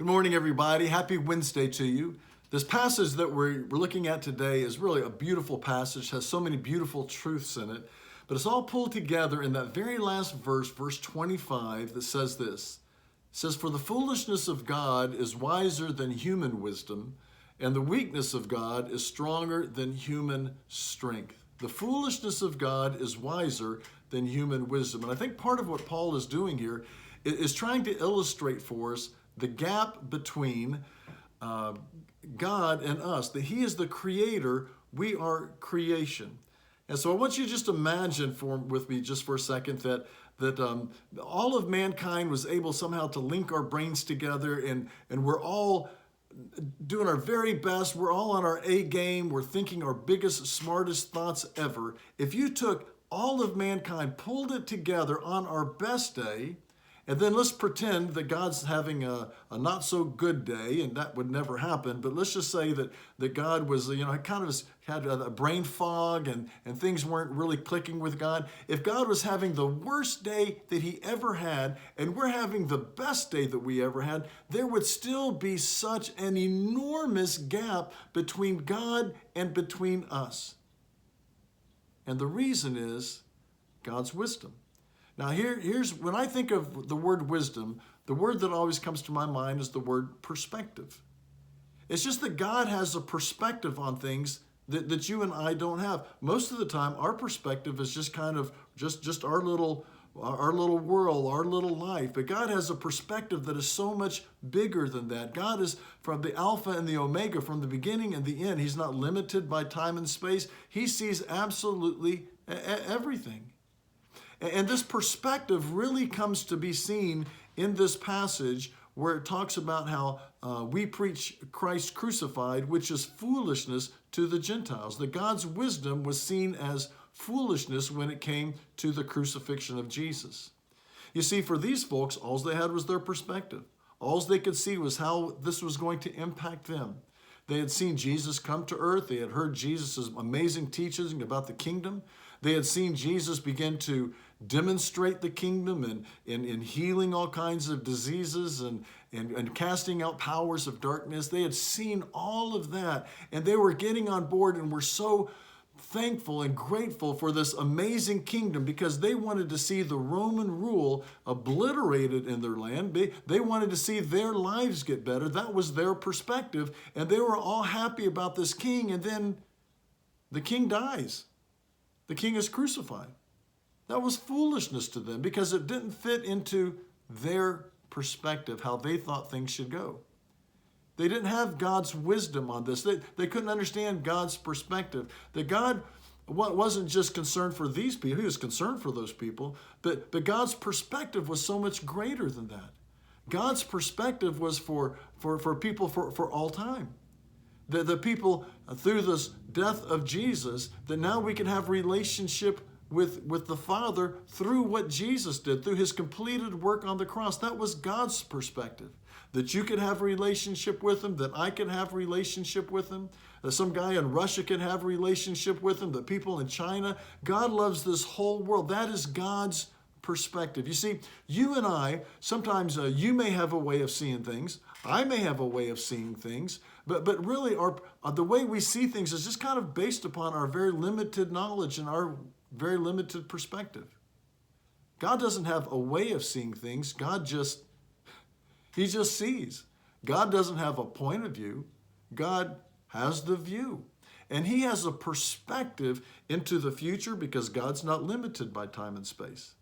Good morning, everybody. Happy Wednesday to you. This passage that we're looking at today is really a beautiful passage, has so many beautiful truths in it, but it's all pulled together in that very last verse, verse 25, that says this. It says, "For the foolishness of God is wiser than human wisdom, and the weakness of God is stronger than human strength." The foolishness of God is wiser than human wisdom. And I think part of what Paul is doing here is trying to illustrate for us the gap between God and us, that He is the creator, we are creation. And so I want you to just imagine with me just for a second that all of mankind was able somehow to link our brains together, and we're all doing our very best. We're all on our A game. We're thinking our biggest, smartest thoughts ever. If you took all of mankind, pulled it together on our best day, and then let's pretend that God's having a not so good day, and that would never happen, but let's just say that God was, kind of had a brain fog and things weren't really clicking with God. If God was having the worst day that He ever had, and we're having the best day that we ever had, there would still be such an enormous gap between God and between us. And the reason is God's wisdom. Now here's when I think of the word wisdom, the word that always comes to my mind is the word perspective. It's just that God has a perspective on things that you and I don't have. Most of the time, our perspective is just kind of just our little world, our little life. But God has a perspective that is so much bigger than that. God is from the Alpha and the Omega, from the beginning and the end. He's not limited by time and space. He sees absolutely everything. And this perspective really comes to be seen in this passage where it talks about how we preach Christ crucified, which is foolishness to the Gentiles. That God's wisdom was seen as foolishness when it came to the crucifixion of Jesus. You see, for these folks, all they had was their perspective. All they could see was how this was going to impact them. They had seen Jesus come to earth. They had heard Jesus' amazing teaching about the kingdom. They had seen Jesus begin to demonstrate the kingdom in healing all kinds of diseases and casting out powers of darkness. They had seen all of that, and they were getting on board and were so thankful and grateful for this amazing kingdom because they wanted to see the Roman rule obliterated in their land. They wanted to see their lives get better. That was their perspective, and they were all happy about this king, and then the king dies. The king is crucified. That was foolishness to them because it didn't fit into their perspective, how they thought things should go. They didn't have God's wisdom on this. They couldn't understand God's perspective. That God wasn't just concerned for these people. He was concerned for those people. But God's perspective was so much greater than that. God's perspective was for people for all time. The people, through this death of Jesus, that now we can have relationship with the Father through what Jesus did, through His completed work on the cross. That was God's perspective. That you could have a relationship with Him, that I could have a relationship with Him, that some guy in Russia can have a relationship with Him, that people in China. God loves this whole world. That is God's perspective. You see, you and I, sometimes you may have a way of seeing things. I may have a way of seeing things. But really, the way we see things is just kind of based upon our very limited knowledge and our very limited perspective. God doesn't have a way of seeing things. He just sees. God doesn't have a point of view. God has the view. And He has a perspective into the future because God's not limited by time and space.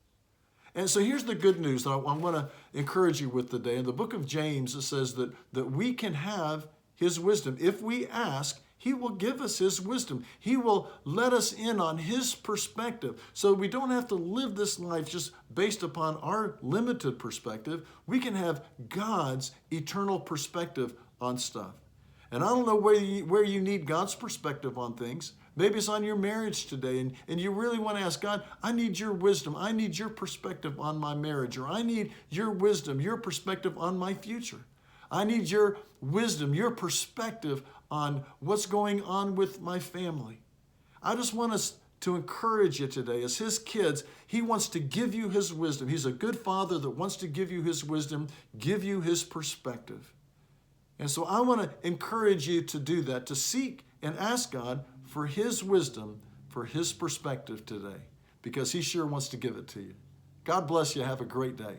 And so here's the good news that I want to encourage you with today. In the book of James, it says that we can have His wisdom. If we ask, He will give us His wisdom. He will let us in on His perspective. So we don't have to live this life just based upon our limited perspective. We can have God's eternal perspective on stuff. And I don't know where you need God's perspective on things. Maybe it's on your marriage today, and you really want to ask God, I need your wisdom. I need your perspective on my marriage, or I need your wisdom, your perspective on my future. I need your wisdom, your perspective on what's going on with my family. I just want us to encourage you today. As His kids, He wants to give you His wisdom. He's a good Father that wants to give you His wisdom, give you His perspective. And so I want to encourage you to do that, to seek and ask God for His wisdom, for His perspective today, because He sure wants to give it to you. God bless you. Have a great day.